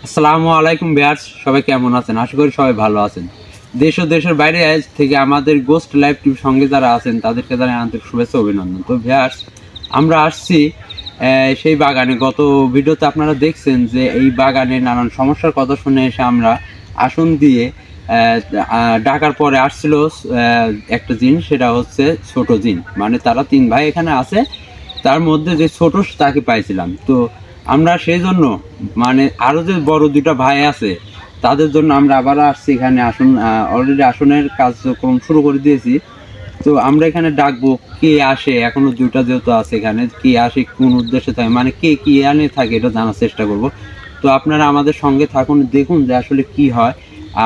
আসসালামু আলাইকুম ভিউয়ার্স, সবাই কেমন আছেন? আশা করি সবাই ভালো আছেন। দেশ ও দেশের বাইরে থেকে আমাদের গোস্ট লাইভ টিভির সঙ্গে যারা আছেন তাদেরকে জানাই আন্তরিক শুভেচ্ছা অভিনন্দন। তো ভিউয়ার্স, আমরা আসছি সেই বাগানে। গত ভিডিওতে আপনারা দেখছেন যে এই বাগানে নানান সমস্যার কথা শুনে এসে আমরা আসন দিয়ে ডাকার পরে আসছিল একটা জিন, সেটা হচ্ছে ছোট জিন। মানে তারা তিন ভাই এখানে আছে, তার মধ্যে যে ছোট তাকে পাইছিলাম। তো আমরা সেই জন্য মানে আরও যে বড় দুইটা ভাই আছে তাদের জন্য আমরা আবার আসছি এখানে। আসন অলরেডি আসনের কার্যক্রম শুরু করে দিয়েছি। তো আমরা এখানে ডাকবো কে আসে, এখনো দুইটা যেহেতু আছে এখানে, কে আসে কোন উদ্দেশ্যে থাকে, মানে কে কি আনে থাকে এটা জানার চেষ্টা করব। তো আপনারা আমাদের সঙ্গে থাকুন, দেখুন যে আসলে কি হয়।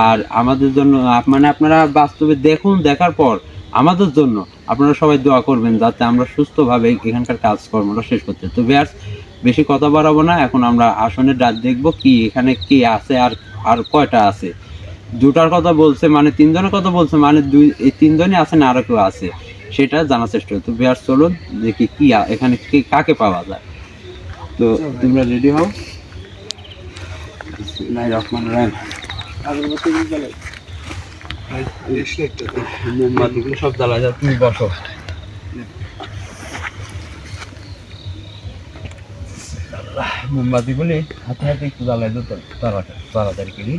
আর আমাদের জন্য মানে আপনারা বাস্তবে দেখুন, দেখার পর আমাদের জন্য আপনারা সবাই দোয়া করবেন যাতে আমরা সুস্থভাবে এখানকার কাজকর্মটা শেষ করতে। তো ভিউয়ার্স, বেশি কথা বাড়াবো না, এখন আমরা আসনের ডাক দেখবো কি এখানে কে আছে আর আর কয়টা আছে। দুটার কথা বলছে, মানে তিনজনের কথা বলছে, মানে এই তিনজনই আছে না আরো কেউ আছে সেটা জানার চেষ্টা করতো। ভিউয়ার্স চলুন দেখি কি এখানে কে কাকে পাওয়া যায়। তো তোমরা রেডি হও। বিসমিল্লাহির রহমানির রহিম। মোমবাতিগুলো সব জ্বালা যায়, তুমি বসো। মোমবাতিগুলি হাতে হাতে একটু জ্বালাই দিত তাড়াতাড়ি করি।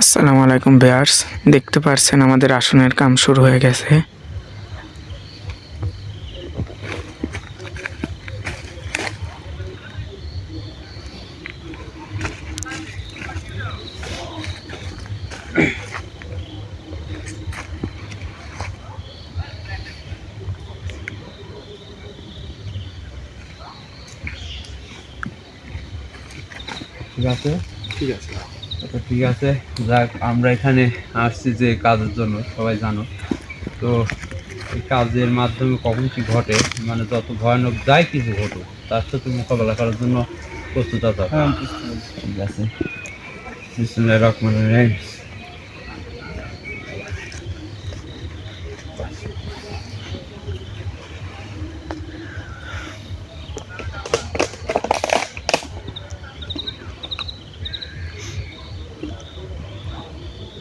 আসসালামু আলাইকুম ভিউয়ার্স, দেখতে পাচ্ছেন আমাদের আসনের কাম শুরু হয়ে গেছে। ঠিক আছে, ঠিক আছে, ঠিক আছে। যাক, আমরা এখানে আসছি যে কাজের জন্য, সবাই জানো তো। এই কাজের মাধ্যমে কখন কি ঘটে, মানে যত ভয়ানক যাই কিছু ঘটুক তার সাথে মোকাবেলা করার জন্য প্রস্তুত আছো? ঠিক আছে। বিসমিল্লাহির রহমানির রহিম।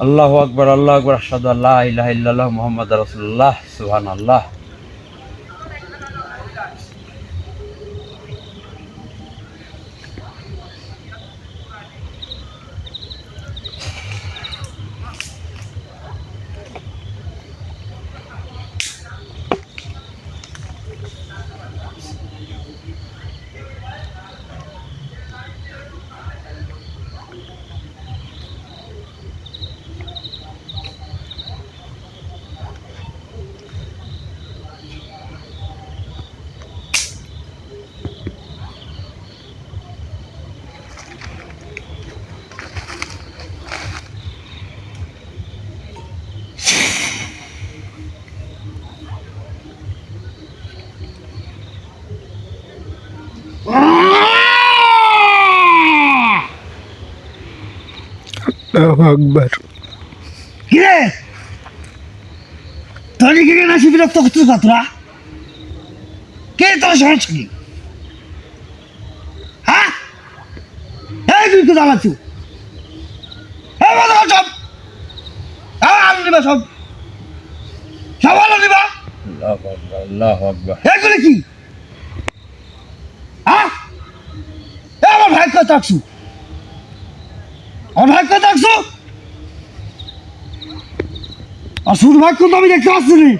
আল্লাহু আকবার, আল্লাহু আকবার, আশহাদু আল্লা ইলাহা ইল্লাল্লাহ মুহাম্মাদুর রাসূলুল্লাহ, সুবহানাল্লাহ। আল্লাহু আকবার। কিরে তোর কি না বিরক্ত করছিস না তোরা? কে তোর সমস্যা কি? হ্যাঁ, এই তুই তো জ্বালাচ্ছু। সব আলু নিবা, সব সব আলু নিবা। আল্লাহু আকবার, আল্লাহু আকবার। এগুলি কি? হ্যাঁ, আমার ভাগ্য থাকছু, আমার ভাগ্য থাকছু। আর শুধু ভাগ্য তো আমি দেখতে পাচ্ছি নি।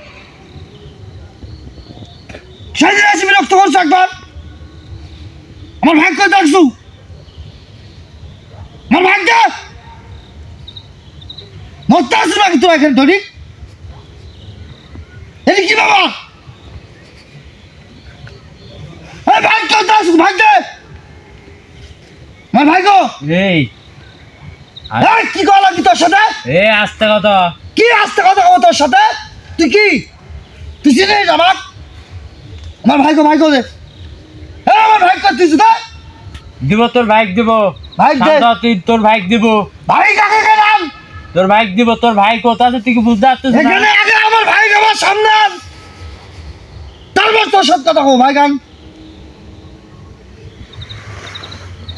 সেদিন এসে বিরক্ত করছো একবার। আমার ভাগ্য থাকছু, আমার ভাগ্য মরতে আসছো নাকি তোরা এখানে? ধরি এটি কি বাবা? ভাগ্য থাকছু, ভাগ্য আমার ভাগ্য। এই কি করা লাগবে তোর সাথে? আস্তে কথা। কি আসতে কথা কব তোর সাথে? তুই কি, তুই চিনিস আমার? আমার ভাইগো, ভাইগো দে। ভাই করছিস না? দিব তোর ভাইক দিব। ভাইক দে। শান্ত হ, তুই তোর ভাইক দিব। ভাই কাকে গেলাম? তোর ভাইক দিব। তোর ভাই কোথা আছে তুই কি বুঝতে পারছিস না? এখানে আগে আমার ভাই আমার সামনে আন। তারপর তোর সত্য কথা কো ভাই গান।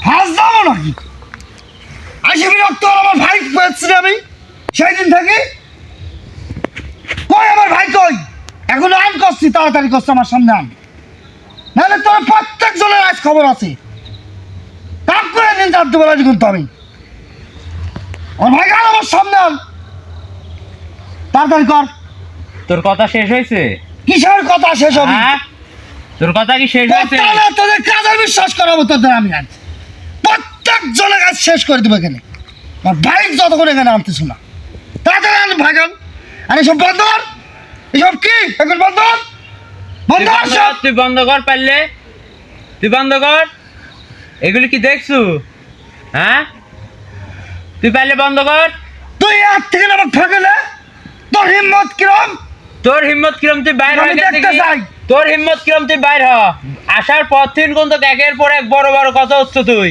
হাস দাও নাকি? আসি বিরক্ত হল, আমার ভাই পেয়েছি আমি সেই দিন থেকে। কই আমার ভাই কই? এখন আন করছি, তাড়াতাড়ি করছি আমার সামনে আন, নাহলে তোর প্রত্যেক জনের আজ খবর আছে। কাক করে দিন জানতে বলা কিন্তু আমি আমার ভাই গান আমার সামনে আন, তাড়াতাড়ি কর। তোর কথা শেষ হয়েছে? কিসের কথা শেষ হবে? হ্যাঁ? তোর কথা কি শেষ হয়েছে? তাহলে তোদের কাজের বিশ্বাস করাবো তোদের আমি আজ প্রত্যেক জনের কাজ শেষ করে দেবো এখানে। আমার বাইক যতক্ষণ এখানে আনতেছ না, তাড়াতাড়ি আন ভাগান। আর এসব বন্ধ কর, এসব কি এখন বন্ধ কর, বন্ধ কর সব। তুই বন্ধ কর পারলে, তুই বন্ধ কর। এগুলি কি দেখছু? হ্যাঁ, তুই পারলে বন্ধ কর। তুই আর থেকে আমার ঠকেলে তোর হিম্মত কিরম? তোর হিম্মত কিরম তুই বাইর আমি হয়ে গেছে দেখতে কি? চাই। তোর হিম্মত কিরম তুই বাইর হ। আসার পর থেকে কিন্তু একের পর এক বড় বড় কথা হচ্ছে তুই।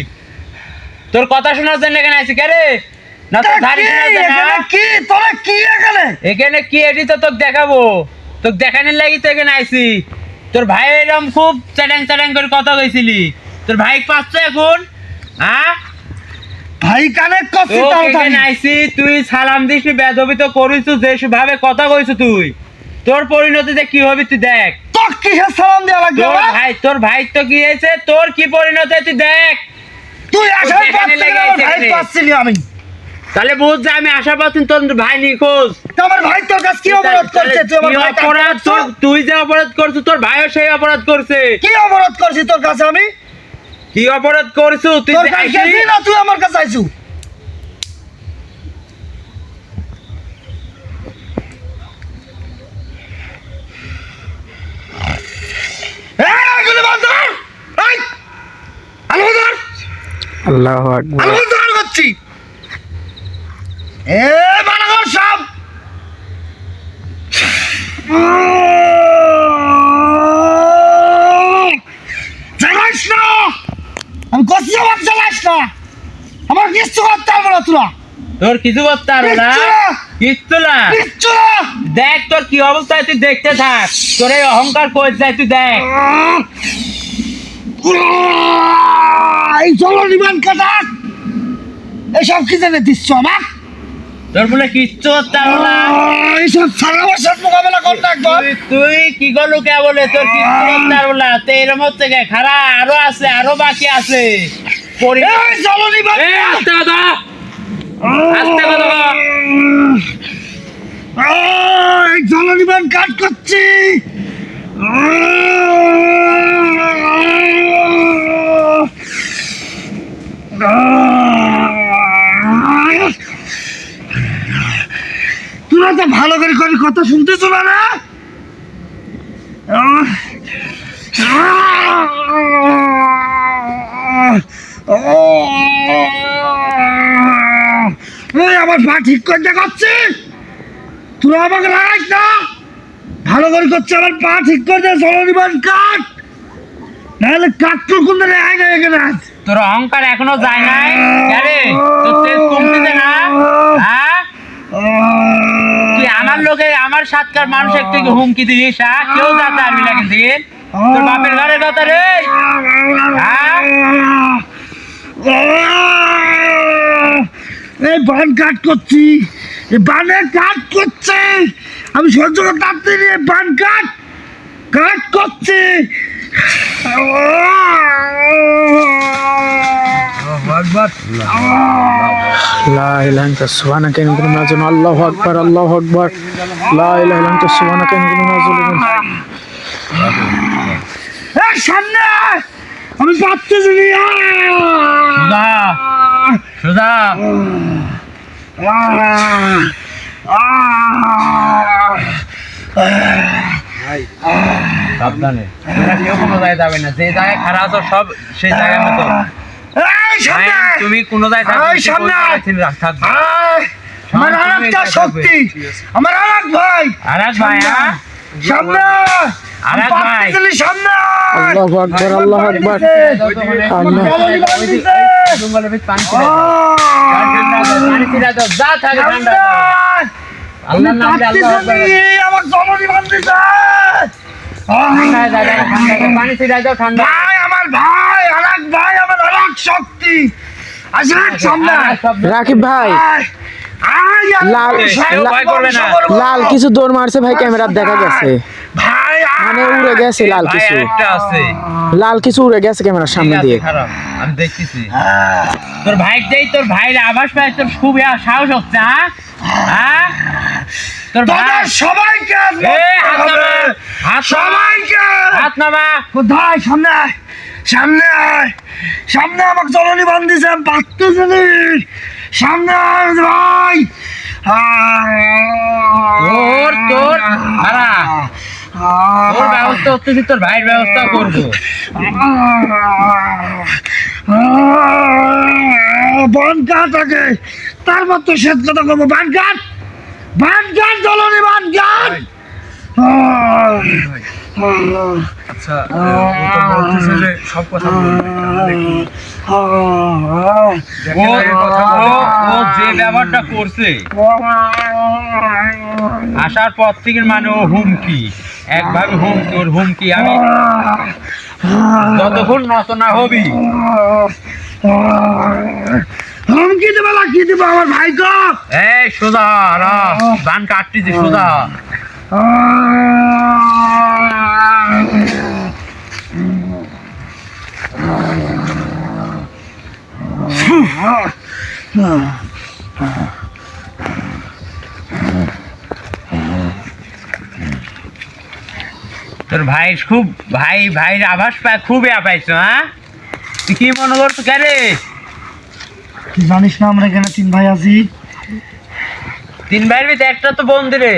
তোর কথা শোনার জন্য এখানে আইছি কে রে? না তোর ধারি শোনার জন্য? এখানে কি তোরা কি এখানে? এখানে কি এটি তো তোকে দেখাবো, তোকে দেখানোর লাগি তো এখানে আইছি। তোর ভাই এরকম খুব চ্যাটাং চ্যাটাং করে কথা কইছিলি, তোর ভাই পাচ্ছ এখন? হ্যাঁ, ভাই কানে কষ্ট তোকে তাড়াতাড়ি। এখানে আইছি, তুই সালাম দিস বেদবি তো করিস, যে ভাবে কথা কইছ তুই, তোর পরিণতিতে কি হবে তুই দেখ। তোর কিসের সালাম দেওয়া লাগবে? তোর ভাই তো কি হয়েছে, তোর কি পরিণতি তুই দেখ। তুই আসার পর এখানে থেকে লেগে আমার আছে ভাই এখানে। পাচ্ছিলি আমি। তাহলে বুঝ যে আমি আশা পাচ্ছি তোর ভাই নিখোঁজ। তো আমার ভাই তোর কাছে কি অপরাধ করছে? তুই আমার কি ভাই অপরাধ তুই যে অপরাধ করছিস, তোর ভাইও সেই অপরাধ করছে। কি অপরাধ করছি তোর কাছে আমি? কি অপরাধ করছিস তুই? তোর কাছে গেছি না তুই আমার কাছে আইছু? এই গুলি বন্ধ কর। এই আলো ধর, আল্লাহু আকবার। আলো ধর করছি। এ বানাগর সব চালাইস না, আমি কষ্ট আমার চালাইস না, আমার কিচ্ছু করতে পারবো না তোরা, তোর কিছু করতে পারবো না, কিচ্ছু না। কিচ্ছু না। দেখ তোর কি অবস্থায়, তুই দেখতে থাক। তোর এই অহংকার কই যায় তুই দেখ। এই চলো নিমান কাটা, এসব কি জানে দিচ্ছ আমার? তোর বলে কিচ্ছু করতে পারবো না। এইসব সারা সাথে মোকাবেলা কর না একবার। তুই কি করলু কে বলে তোর কিচ্ছু করতে পারবো না। তো এরম হচ্ছে কে? খারা আরো আছে, আরো বাকি আছে। এই চলো নিমান, আস্তে কথা, আস্তে কথা বল। এই চলো নিমান কাট করছি। তোরা তো ভালো করে করে কথা শুনতেছ না রে? এই আমার পা ঠিক করতে করছি, তোরা আমাকে লাগাইস না। ভালো করে করছে আমার পা ঠিক করতে, চলো নিবান কাট, নাহলে কাটতো কোন দিনে আয় না এখানে আজ। তোর অহংকার এখনো যায় নাই আরে, তোর তেজ কমতেছে না? হ্যাঁ, তুই আমার লোকে আমার সাতকার মানুষ একটু হুমকি দিস, হ্যাঁ? কেউ যাতে পারবি না কিন্তু তোর বাপের ঘরের কথা রে। হ্যাঁ, এই বান কাট করছি, এই বানে কাট করছে, আমি সহ্য করতে পারছি না, এই বান কাট কাট করছে। লা ইলাহা ইল্লা সুবহানাকা ইন্নী কুনতু মিনাজ জালিমিন। আল্লাহু আকবার, আল্লাহু আকবার। লা ইলাহা ইল্লা সুবহানাকা ইন্নী কুনতু মিনাজ জালিমিন। এই সামনে আয়, আমি পারতেছি না। সুধা, সাবধানে, কেউ কোনো জায়গায় যাবে না। যে জায়গায় খারাপ আছো সব সেই জায়গার মতো। এই সামনে আয়। তুমি কোনো জায়গায় এই সামনে আয়। থাকবে। আমার আরেকটা শক্তি, আমার আরেক ভাই, আর এক ভাই, হ্যাঁ? সামনে আয়। আরেক ভাই সামনে আল্লাহু আকবার আল্লাহু আকবার আল্লাহ জঙ্গলের ভিতর পানি ছিড়া দাও যা থাকে ঠান্ডা আল্লাহর নাম দিয়ে আল্লাহু আকবার আমার জননী বান্দিছে পানি ছিড়া দাও ঠান্ডা ভাই আমার ভাই আরেক ভাই আমার আরেক শক্তি আসলে সামনে রাকিব ভাই লাল লাল কিছু দৌড় মারছে ভাই, ক্যামেরা দেখা গেছে ভাই মানে উড়ে গেছে লাল ভাই কিছু, একটা আছে লাল কিছু উড়ে গেছে ক্যামেরার সামনে দিয়ে। খারাপ আমি দেখতেছি তোর ভাইয়ের আভাস পাই, তোর খুব সাহস হচ্ছে হ্যাঁ তোর ভাই তোদের সবাইকে হাত নামা সবাইকে হাত নামা কোথায় সামনে আয় সামনে আয় সামনে আমাকে জননী বান্দিছে আমি পারতেছি না সামনে আয় ভাই তোর হারা তোর ব্যবস্থা হচ্ছে, তোর ভাইয়ের ব্যবস্থা করবো। বান কাট আগে তারপর তো শেষ কথা করবো। বান কাট জলনি বান কাট। আচ্ছা ও তো বলতেছে যে সব কথা ও যে ব্যাপারটা করছে আসার পর থেকে মানে ও হুমকি, একভাবে হুমকি, ওর হুমকি আমি যতক্ষণ নত না হবি হুমকি দেবে লাগিয়ে দেবো আমার ভাই গো। এই সোজা বান কাটতেছি সোজা তোর ভাই খুব ভাইয়ের আভাস পায়, খুব পাইছো হ্যাঁ? তুই কি মনে করছো কে রে? তুই জানিস না আমরা এখানে 3 ভাই আছি? 3 ভাইয়ের ভিতরে একটা তো বন্দি রে।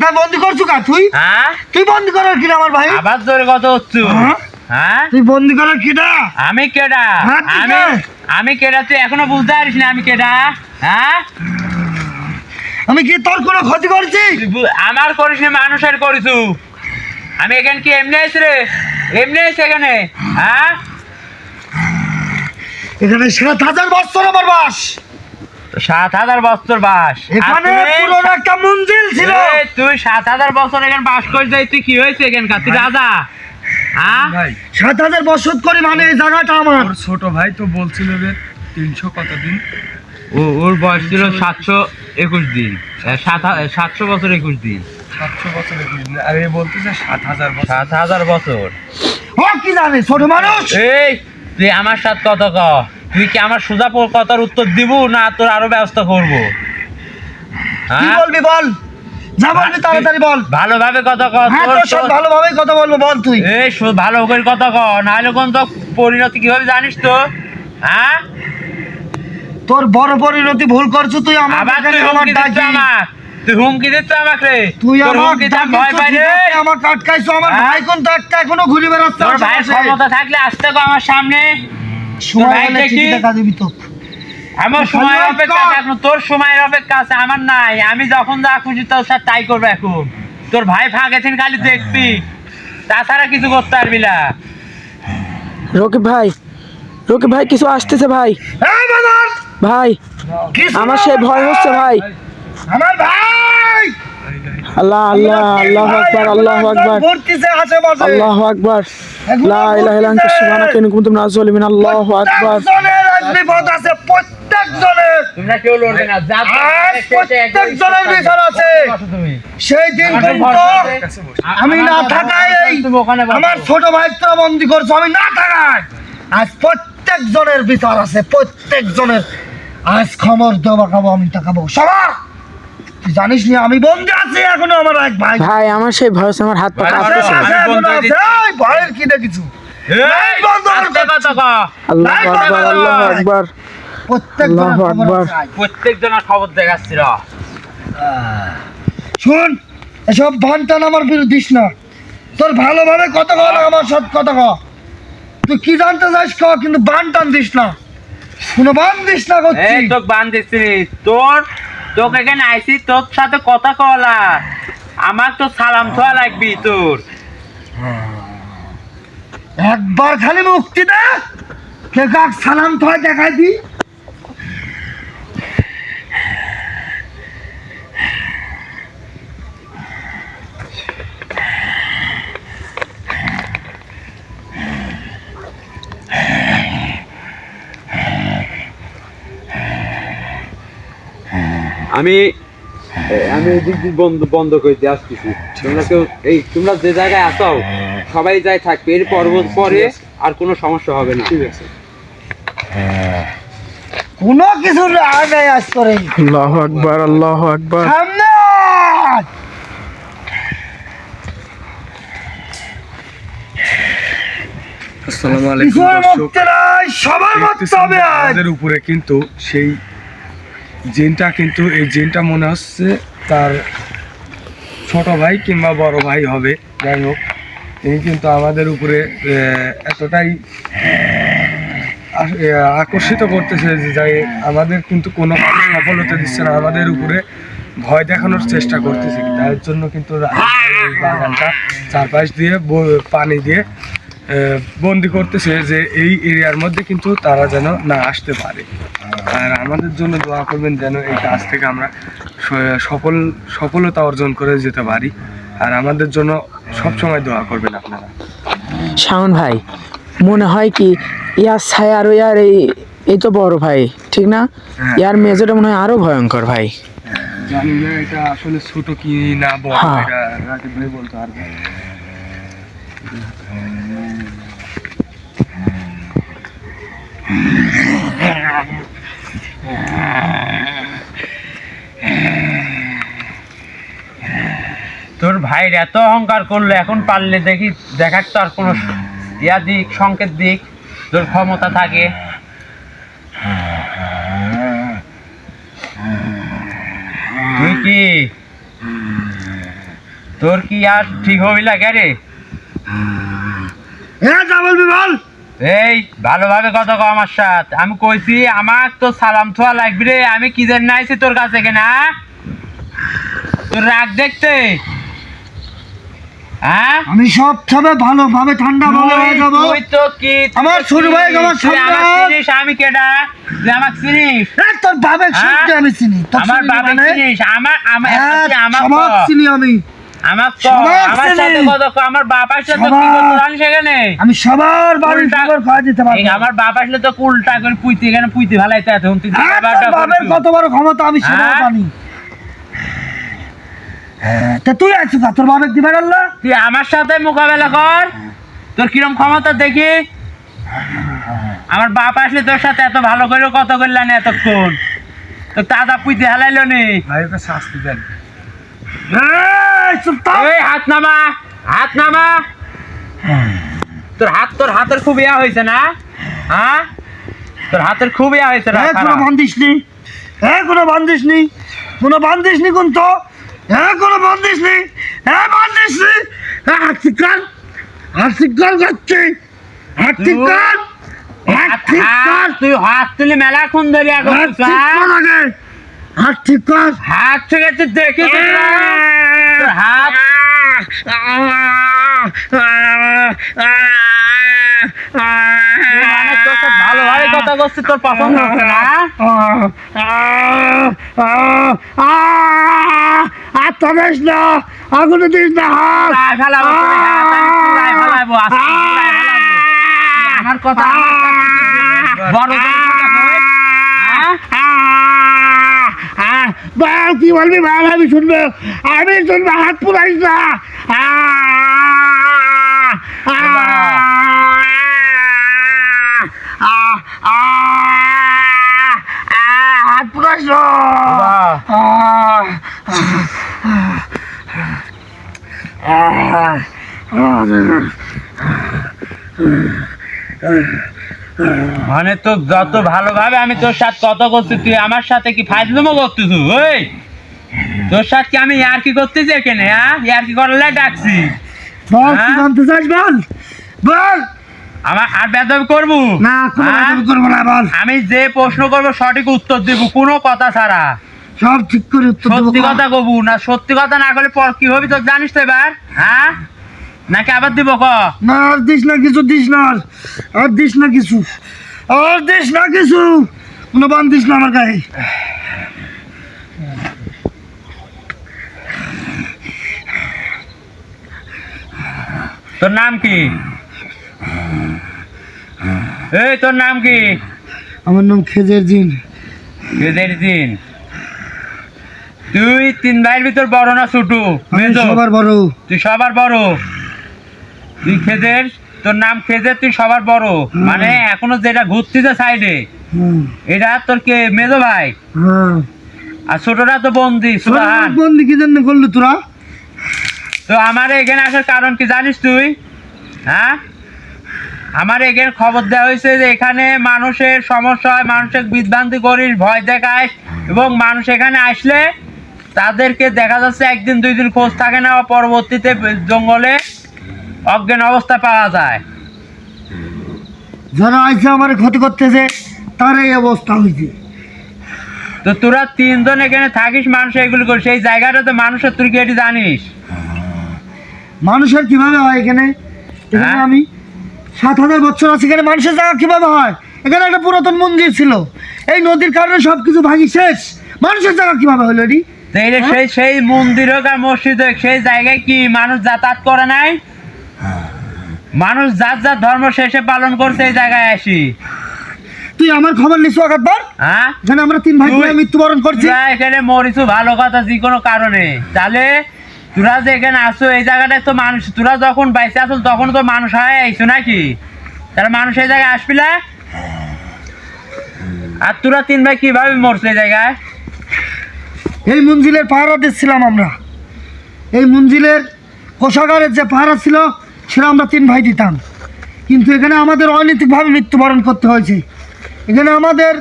তা বন্দি করছো কা তুই? হ্যাঁ তুই বন্দি করার কিনা আমার ভাই? আবার জোরে কত হচ্ছে? হ্যাঁ তুই বন্দি করার কিনা? আমি কেডা? হ্যাঁ, তুই কে? আমি কেডা তুই এখনো বুঝতে পারিস না আমি কেডা? হ্যাঁ আমি কি তোর কোনো ক্ষতি করছি? আমার করিস না, মানুষের করিছু। আমি এখানে কি এমনি আছি রে? এমনি আছি এখানে হ্যাঁ? এখানে 7,000 বছর আমার বাস। 7,000 বছর বাস। এখানে পুরনো একটা মন্দির ছিল। তুই 7,000 বছর এখানে বাস করে যাই, তুই কি হয়েছে এখানকার? তুই রাজা হ্যাঁ? ভাই 7,000 বছর করে মানে এই জায়গাটা আমার। ওর ছোট ভাই তো বলছিল যে 300 কতদিন ওর বয়স ছিল 721 দিন, 700 বছর 21 দিন। 700 বছরের দিন আর এ বলতেছে 7,000 বছর। 7,000 বছর। ও কি জানে ছোট মানুষ? এই তুই আমার সাথে কথা ক, তুই কি আমার সোজা কথার উত্তর দিব না তোর আরো ব্যবস্থা করব? কি বলবি বল, যা বলবি তাড়াতাড়ি বল। ভালোভাবে কথা ক। হ্যাঁ তোর সাথে ভালোভাবেই কথা বলবো, বল তুই। এই ভালো করে কথা ক, নাহলে কোন তো পরিণতি কিভাবে জানিস তো? হ্যাঁ তোর বড় পরিণতি ভুল করছো তুই। আমার আবার এখানে তুই আমার হুমকি দিচ্ছ ডাকি। তুই হুমকি দিচ্ছ আমাকে রে। তুই তোর আমার হুমকিতে আমি ভয় পাই রে। আমার আটকাইছো। আমার হ্যাঁ? ভাই কোন তো একটা এখনো ঘুরে বেড়াচ্ছে তোর আমার ভাই সাথে। ক্ষমতা থাকলে আসতে কো আমার সামনে। সময় ভাই হলে দেখি। ঠিকই দেখা দিবি তো। আমার সময় ভালো অপেক্ষা কর। এখন, তোর সময়ের অপেক্ষা আছে, আমার নাই। আমি যখন যা খুশি তোর সাথে তাই করবো এখন। তোর ভাই ফাঁকে থেকে খালি দেখবি, তাছাড়া কিছু করতে পারবি না। রকিব ভাই কিছু আসতেছে ভাই। এই বাজার ভাই কিছু আমার সেই ভয় হচ্ছে ভাই। আমার ভাই আল্লাহ আল্লাহ আল্লাহু আকবার আল্লাহু আকবার ঘুরতেছে আশেপাশে। আল্লাহু আকবার লা ইলাহা ইল্লা আনতা সুবহানাকা ইন্নী কুনতু মিনাজ জালিমিন। আল্লাহু আকবার। প্রত্যেকজনের আজ বিপদ আছে, প্রত্যেকজনের। তোমরা কেউ লড়বে না, যা আজ প্রত্যেকজনের বিচার আছে। তুমি সেই দিন কিন্তু আমি না থাকায় এই তুমি ওখানে বসো। আমার ছোট ভাইটা বন্দি করছো, আমি না থাকায় আজ প্রত্যেকজনের বিচার আছে, প্রত্যেকজনের। আজ খবর দেওয়া খাবো, আমি টাকাবো সবার। তুই জানিস না আমি বন্দি আছি এখনো, আমার এক ভাই ভাই আমার সেই ভয় হচ্ছে, আমার হাত পা ভাই, কাঁপতেছে। আমি বন্ধ হয়ে দিচ্ছি। এই ভয়ের কি দেখিছো? এই বন্ধ আস্তে কথা ক। আল্লাহু আকবার আল্লাহু আকবার প্রত্যেকজনের আল্লাহু খবর আকবার। আছে আজ। প্রত্যেকজনের খবর দেখাচ্ছি র। শোন, এসব বান টান আমার বিরুদ্ধে দিস না। তোর ভালোভাবে কথা কর, আমার সাথে কথা কর। তুই কি জানতে চাস ক, কিন্তু বান টান দিস না, কোনো বান দিস না করছি। এই তোকে বান দিচ্ছি, তোকে এখানে আইসি তোর সাথে কথা কলা, আমার তো সালাম থোয়া লাগবি তোর। একবার খালি মুক্তি দে, কে কাক সালাম তোয় দেখাই দি। আমি এদিক দিয়ে বন্ধ করে দিয়ে আসতেছি। তোমরা যে জায়গায় আছো সবাই যাই থাকবে, এর পরে আর কোনো সমস্যা হবে না। ঠিক আছে, কোনো কিছুর আগে আজ করে আল্লাহু আকবার, আল্লাহু আকবার। সামনে আসসালামু আলাইকুম কিছুর দর্শক, মুক্তি নাই, সবার মরতে হবে আজ। আমাদের উপরে কিন্তু সেই জিনটা, কিন্তু এই জিনটা মনে হচ্ছে তার ছোট ভাই কিংবা বড় ভাই হবে। যাই হোক, তিনি কিন্তু আমাদের উপরে এতটাই আকর্ষিত করতেছে যে যাই আমাদের কিন্তু কোনো কাজ সফলতা দিচ্ছে না, আমাদের উপরে ভয় দেখানোর চেষ্টা করতেছে। তার জন্য কিন্তু এই বাগানটা চারপাশ দিয়ে পানি দিয়ে বন্দি করতেছে যে এই এরিয়ার মধ্যে কিন্তু তারা যেন না আসতে পারে। আর আমাদের জন্য দোয়া করবেন যেন এই কাজ থেকে আমরা সফলতা অর্জন করে যেতে পারি। আর আমাদের জন্য সবসময় দোয়া করবেন আপনারা। শাওন ভাই, মনে হয় কি ইয়ার ছায় আরো ইয়ার এই তো বড় ভাই, ঠিক না? ইয়ার মেজরটা মনে হয় আরো ভয়ঙ্কর ভাই। জানি না এটা আসলে ছোট কি না বড়, হ্যাঁ। এটা রাকিব ভাই বলতে পারবে। তোর ভাইয়ের এত অহংকার করলো, এখন পারলে দেখি দেখার তো আর কোনো দিক সংকেত দিক তোর ক্ষমতা থাকে। তুই কি তোর কি আর ঠিক হবি লাগে রে? যা বলবি বল। এই ভালোভাবে কথা কও আমার সাথে। আমি কইছি আমার তো সালাম থোয়া লাগবে রে, আমি কি জন্য আইছি তোর কাছে কেনা? তোর রাগ দেখতে? হ্যাঁ, আমি সব সময় ভালোভাবে ঠান্ডা ভাবে হয়ে যাবো। তুই তো কি আমার ছোট ভাই আমার তুই সামনে আমাকে চিনিস? আমি কেডা? তুই আমাকে চিনিস? তোর বাবার হ্যাঁ? সত্যি আমি চিনি, তোর আমার চিনি বাবা মানে? চিনিস? আমার আমার হ্যাঁ, আমার সবাক চিনি আমি, আমার সবাক আমার চিনি। সাথে কথা কও। আমার বাপ আসলে তো কি সবাক। করতে জানিস এখানে? আমি সবার বাড়ির উল্টা- খবর খাওয়া দিতে এই পারবো। আমার বাপ আসলে তো উল্টা করে পুইতে এখানে পুইতে ফেলাইতে আছে। তুই হ্যাঁ, তোর ব্যাপারটা বাবার করছিস। কত বড় ক্ষমতা আমি সেটাও হ্যাঁ? জানি। তা তুই আছিস না, তোর বাবার দিবার আল্লাহ। তুই আমার সাথে মোকাবেলা কর, তোর কিরম ক্ষমতা দেখি। আমার বাপ আসলে তোর সাথে এত ভালো করে কথা বললা না এতক্ষণ, তো দাদা পুইতে হেলাইলো নি। ভাইকে শাস্তি দেন। এই, সুলতান। এই হাত নামা, হাত নামা। তোর হাতের খুব ইয়া হয়েছে না? হ্যাঁ, তোর হাতের খুব ইয়া হয়েছে না? কোনো বান্ধিস নি, কোনো বান্ধিস নি, কোনো বান্ধিস নি, কোন তো কোনো বান্ধিস নি, বান্ধিস নি। হাত শিকার, হাত শিকার করছে, হাত শিকার, হাত শিকার, তুই হাত তুলি মেলা খুন ধরি হাত শিকার আগে, হাত শিকার। হাত থেকে তুই দেখি তোর হাত। মানে তোর সাথে ভালোভাবে কথা করছি, তোর পছন্দ হচ্ছে না? আর তবেশ না, আগুনে দিস না হাত। পুরাই ফেলাবো তোর হাত, আমি পুরাই ফেলাবো, আজকে পুরাই ফেলাবো। তুই আমার কথা আমার কাছে বড় করে কথা কই? হ্যাঁ? বল কি বলবি বল, আমি শুনবো, আমি শুনবো, হাত পুরাইস না। হাত পুরাইস না। মানে তো যত ভালোভাবে আমি তোর সাথে কথা করছি, তুই আমার সাথে কি ফাজলামো করছিস? ওই তোর সাথে কি আমি ইয়ার কি করতেছি এখানে? হ্যাঁ, ইয়ার কি করলে ডাকছি? বল কি হ্যাঁ? জানতে চাস বল, বল। আমার আর বেদব করবো না, কোনো হ্যাঁ? বেদবি করবো না, বল। আমি যে প্রশ্ন করবো সঠিক উত্তর দিব, কোনো কথা ছাড়া। সব ঠিক করে উত্তর দেবো। সত্যি কথা কবু না, সত্যি কথা না করলে পর কি হবি তোর জানিস তো এবার? হ্যাঁ, নাকি আবার দিব ক? না আর দিস না কিছু, দিস না আর দিস না কিছু, আর দিস না কিছু, কোনো বান দিস না আমার গায়ে। তোর নাম কি? এই তোর নাম কি? আমার নাম খেজের জিন। খেজের দিন। তুই 3 ভাইয়ের ভিতর বড় না ছোট? আমি মেজো? সবার বড়। তুই সবার বড়। তুই খেজের, তোর নাম খেজের, তুই সবার বড়। মানে এখনো যেটা ঘুরতেছে সাইডে, হুম, এটা তোর কে মেজো ভাই? হ্যাঁ। আর ছোটরা তো বন্দি সুলাহান। বন্দি কি জন্য করলি তোরা? তো আমার এখানে আসার কারণ কি জানিস তুই? হ্যাঁ, আমার এখানে খবর দেওয়া হয়েছে যে এখানে মানুষের সমস্যা হয়, মানুষের বিভ্রান্তি করিস, ভয় দেখাস, এবং মানুষ এখানে আসলে তাদেরকে দেখা যাচ্ছে 1 দিন 2 দিন খোঁজ থাকে না, পরবর্তীতে জঙ্গলে অজ্ঞান অবস্থা পাওয়া যায়। যারা আইসে আমার ক্ষতি করতেছে তার এই অবস্থা হয়েছে। তো তোরা 3 জন এখানে থাকিস, মানুষ এগুলো করিস, সেই জায়গাটা তো মানুষের, তুই কি এটি জানিস? মানুষের কিভাবে হয় এখানে? এখানে হ্যাঁ? আমি 7000 বছর আছি, এখানে মানুষের জায়গা কিভাবে হয়? এখানে একটা পুরাতন মন্দির ছিল, এই নদীর কারণে সবকিছু ভাঙি শেষ, মানুষের জায়গা কিভাবে হলো এটি? তো এই যে সেই মন্দির হোক আর মসজিদ হোক, সেই জায়গায় কি মানুষ যাতায়াত করে নাই? মানুষ যার যার ধর্ম শেষে পালন করছে এই জায়গায় আসি। তুই আমার খবর নিস একবার? হ্যাঁ, এখানে আমরা 3 ভাই তুই- মৃত্যুবরণ করছি। তোরা এখানে মরিছু ভালো কথা, যে কোনো কারণে। তাহলে তোরা যে এখানে আসছো এই জায়গাটায় তো মানুষ, তোরা যখন বাইসে আসল তখন তো মানুষ হয়ে আইছো নাকি? তাহলে মানুষ এই জায়গায় আসবি না? আর তোরা 3 ভাই কিভাবে মরছো এই জায়গায়? এই মঞ্জিলের পাহারা দিচ্ছিলাম আমরা, এই মঞ্জিলের কোষাগারের যে পাহারা ছিল সেটা আমরা 3 ভাই দিতাম, কিন্তু এখানে আমাদের অনৈতিকভাবে মৃত্যুবরণ করতে হয়েছে। এখানে আমাদের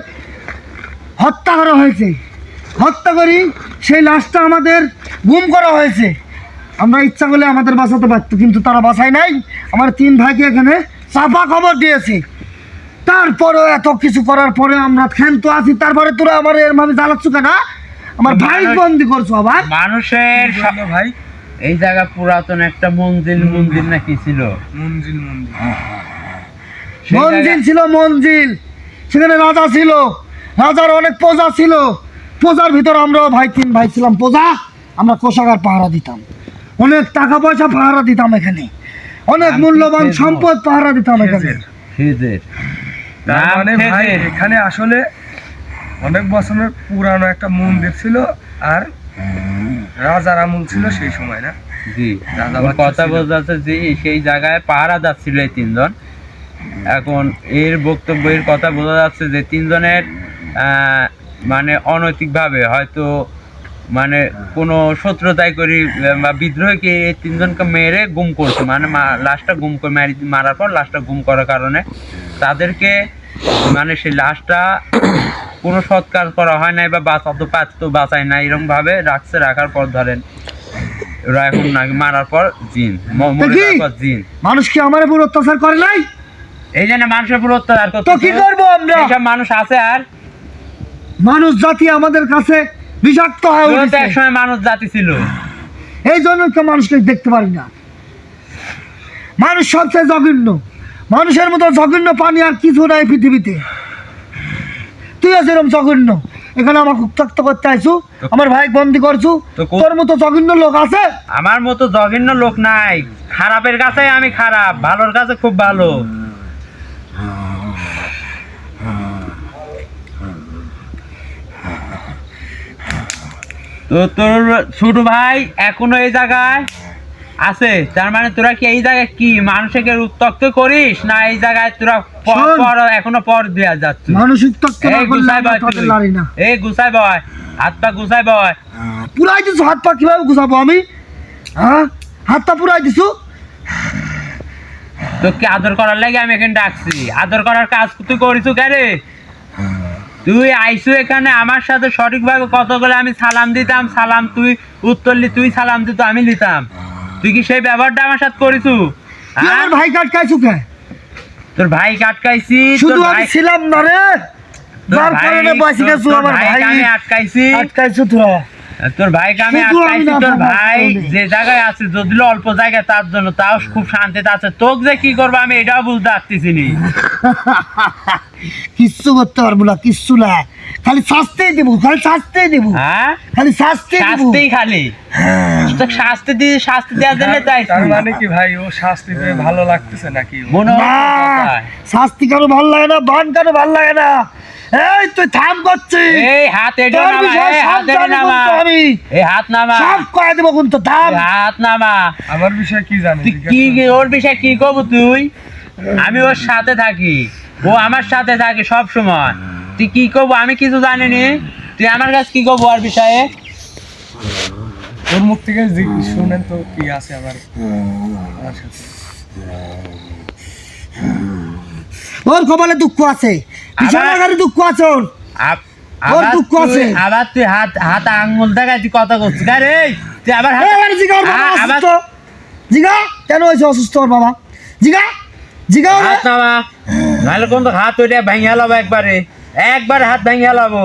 হত্যা করা হয়েছে, হত্যা করি সেই লাশটা আমাদের গুম করা হয়েছে। আমরা ইচ্ছা করলে আমাদের বাঁচাতে পারতো, কিন্তু তারা বাঁচায় নাই। আমার 3 ভাইকে এখানে চাপা খবর দিয়েছে। তারপরেও এত কিছু করার পরে আমরা ক্ষান্ত আছি, তারপরে তোরা আমার এর ভাবে জ্বালাচ্ছ কেন? আমার ভাই বন্দি করছো আবার। মানুষের ভাই এই জায়গা পুরাতন একটা মন্দির নাকি ছিল? মঞ্জিল সেই মঞ্জিল জায়গা- ছিল, মঞ্জিল, সেখানে রাজা ছিল, রাজার অনেক প্রজা ছিল, প্রজার ভিতর আমরাও 3 ভাই ছিলাম প্রজা। আমরা কোষাগার পাহারা দিতাম, অনেক টাকা পয়সা পাহারা দিতাম এখানে, অনেক নাম কি মূল্যবান খেজুর? সম্পদ পাহারা দিতাম এখানে। খেজের। তার নাম মানে ভাই খেজের। এখানে আসলে অনেক বছরের পুরানো একটা মন্দির ছিল, আর রাজার আমল ছিল সেই সময়, না? জি, রাজা ওর বাচ্চা কথা ছিল। বোঝাচ্ছে যে সেই জায়গায় পাহারা যাচ্ছিল এই 3 জন। এখন এর বক্তব্যের কথা বোঝা যাচ্ছে যে 3 জনের মানে অনৈতিকভাবে হয়তো মানে কোনো শত্রুতাই করি বা বিদ্রোহীকে এই 3 জনকে মেরে গুম করছে, মানে লাশটা গুম করে মারার পর লাশটা গুম করার কারণে তাদেরকে মানে সেই লাশটা কোনো সৎকার করা হয় নাই বা বাঁচাতে পারতো, বাঁচায় না, এরকম ভাবে রাখছে। রাখার পর ধরেন ওরা এখন নাকি মারার পর জিন, মরে দেখি? যাওয়ার পর জিন। মানুষ কি আমার উপর অত্যাচার করে নাই? এই জন্য মানুষের উপর অত্যাচার করতে, তো কি করবো আমরা? এইসব মানুষ আছে। আর মানুষ জাতি আমাদের কাছে বিষাক্ত হয়ে তোরা তো উঠেছে, একসময় মানুষ জাতি ছিল। এই জন্য তো মানুষকে দেখতে পারি না। মানুষ সবচেয়ে জঘন্য, মানুষের মতো জঘন্য পানি আর কিছু নাই পৃথিবীতে। তুই আছিস এরকম জঘন্য, এখানে আমাকে উত্ত্যক্ত করতে আইছু, আমার ভাই বন্দি করছু। তো তোর মতো জঘন্য লোক আছে? আমার মতো জঘন্য লোক নাই। খারাপের কাছে আমি খারাপ, ভালোর কাছে খুব ভালো। তো তোর ছোট ভাই এখনো এই জায়গায় আছে, তার মানে তোরা কি এই জায়গায় কি মানুষকে উত্ত্যক্ত করিস, না এই জায়গায় তোরা শোন। এখনো পর দেওয়া যাচ্ছে? মানুষ উত্ত্যক্ত না এই করলে গুছাই আমরা বয় তাদের তুই। লড়ি না। এই গুছাই বয়, হাত পা গুছাই বয়। পুরাই দিছু হাত পা, কিভাবে গুছাবো আমি? হ্যাঁ, হাত পা পুরাই দিছু। তোকে আদর করার লাগে আমি এখানে ডাকছি। আদর করার কাজ তুই করিস কেন? তুই আইসু এখানে আমার সাথে সঠিকভাবে কথা বলে আমি সালাম দিতাম, সালাম তুই উত্তর তুই সালাম দিত আমি নিতাম। তুই কি সেই ব্যবহারটা আমার সাথে করিস? তুই আমার ভাই কাটকাইছু কে? তোর ভাই কাটকাইছি, শুধু তোর আমি ভাই ছিলাম না রে, তোর যার ভাই- কারণে বাঁচি গেছু। তোর আমার ভাইকে ভাই আমি আটকাইছি। আটকাইছু তোরা। তোর ভাইকে আমি শুধু আমি আটকাইছি, না, তোর আমার ভাই জীবনে। যে জায়গায় আছে যদিও অল্প জায়গায় তার জন্য তাও খুব শান্তিতে আছে, তোকে যে কি করবো আমি এটাও বুঝতে পারতেছি নি। কিচ্ছু করতে পারবো না, কিচ্ছু না, খালি শাস্তি দিব, খালি শাস্তি দিব, হ্যাঁ খালি শাস্তি দিব। শাস্তি খালি তোকে শাস্তি দেওয়ার জন্য তাই তার মানে কি ভাই ও শাস্তি পেয়ে ভালো লাগতেছে নাকি? মনে না, হয় শাস্তি কারো ভালো লাগে না, বান কারো ভালো লাগে না। এই তুই থাম করছিস, এই হাত এটা তোর নামা, বিষয়ে এই সব হাত এটা জানি নামা, কিন্তু আমি। এই হাত নামা, সব কয়ে দেবো কিন্তু, থাম। এই হাত নামা। আমার বিষয়ে কি জানিস? তুই কি ওর বিষয়ে কি করবো তুই? আমি ওর সাথে থাকি, ও আমার সাথে থাকে সব সময়। তুই কি করবো আমি কিছু জানিনি, তুই আমার কাছে কি করবো ওর বিষয়ে? ওর মুখ থেকে শুনেন তো কি আছে আমার সাথে। ওর কপালে দুঃখ আছে, বিশাল আকারে দুঃখ আছে ওর। আব- ওর আবার দুঃখ তুই- আছে। আবার তুই হাত আঙ্গুল দেখাই তুই কথা করছিস, আরে তুই আবার হাত- এবার জিগা, ওর বাবা আবার অসুস্থ। জিগা, কেন হয়েছে অসুস্থ ওর বাবা? জিগা, জিগা ওরে। হাত নামা, নাহলে কিন্তু হাত ওইটা ভেঙে লাবো একবারে, একবার হাত ভেঙে লাবো।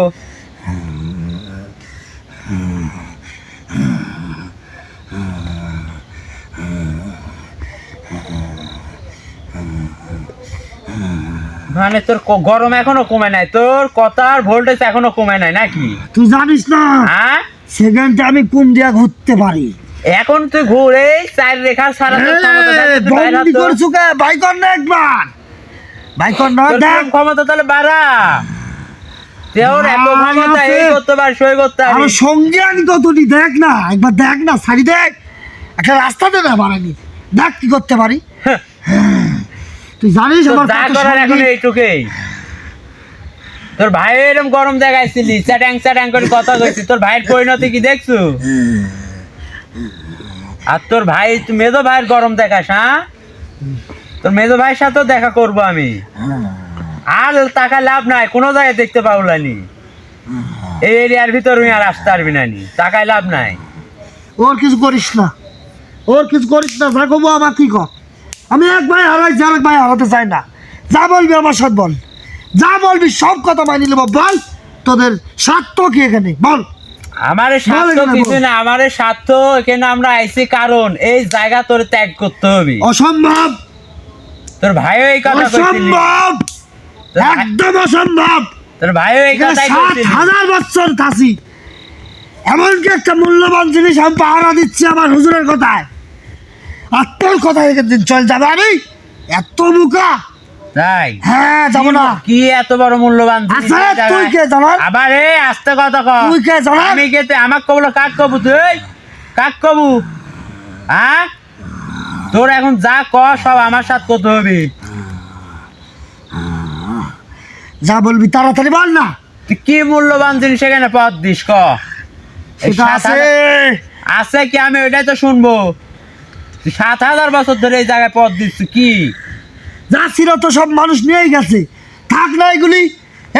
মানে তোর গরম এখনো কমে নাই, তোর কথার ভোল্টেজ এখনো কমে নাই নাকি? তুই জানিস না হ্যাঁ সেখানটা আমি কুম দিয়া ঘুরতে পারি। এখন তুই ঘুরে চার রেখা সারা তোর ক্ষমতা থাকলে তুই বাইরে বন্দি হাত করছু কে? ভাই কর না একবার, ভাই কর না, তোর দেখ ক্ষমতা তাহলে বাড়া, তোর এত না, ক্ষমতা আছে। এই করতে পার সই করতে আর পারিস। সঙ্গে আনি কতটি, দেখ না একবার, দেখ না, সারি দেখ, একটা রাস্তা দে না বাড়ানি, দেখ কি করতে পারি। হ্যাঁ। তুই জানিস তোর আমার যা কত করার এখন সঙ্গী। এইটুকুই। তোর ভাই এরকম গরম দেখাইছিলি, চ্যাটাং চ্যাটাং করে কথা কইছিস, তোর ভাইয়ের পরিণতি কি দেখছু? আর তোর ভাই মেজো ভাইয়ের গরম দেখাস, হ্যাঁ? তোর মেজো ভাইয়ের সাথেও দেখা করবো আমি, আর টাকা লাভ নাই, কোনো জায়গায় দেখতে পাবলানি, এই এরিয়ার ভিতর আর আসতে পারবি না নি, টাকায় লাভ নাই। ওর কিছু করিস না, ওর কিছু করিস না, যা করবো আমার কি কর। আমি এক ভাই হারাইছি, আর এক ভাই হারাতে চাই না। যা বলবি আমার সাথে বল, যা বলবি সব কথা মানি নেবো। বল তোদের স্বার্থ কি এখানে, বল। আমার স্বার্থ বল এখানে কিছু বল। না, আমার স্বার্থ এখানে আমরা আইছি কারণ এই জায়গা তোর ত্যাগ করতে হবে। অসম্ভব, তোর ভাইও এই কথা কইছিলি, অসম্ভব, তোর ভাই- একদম অসম্ভব। তোর ভাইও এই এখানে কথাই 7,000 বছর থাকি, এমনকি একটা মূল্যবান জিনিস আমি পাহারা দিচ্ছি আমার হুজুরের কথায়, আর তোর কথা দিন চল যাবে আমি এত বোকা? তাই হ্যাঁ যাবো না। কি এত বড় মূল্যবান জিনিস আচ্ছা, এই জায়গায়? তুই কে জানার? আবার এই আস্তে কথা কর, তুই কে জানার? আমি কে তুই আমাক কবলো, কাক কবু তুই, কাক কবু? হ্যাঁ তোর এখন যা কর সব আমার সাথে করতে হবে। যা বলবি তাড়াতাড়ি বল না। তুই কি মূল্যবান জিনিস এখানে পথ দিস ক? এই সেটা আছে, 7,000 আছে কি? আমি ওইটাই তো শুনবো। তুই 7,000 বছর ধরে এই জায়গায় পথ দিচ্ছ কি? যা ছিল তো সব মানুষ নিয়েই গেছে, থাক না এইগুলি,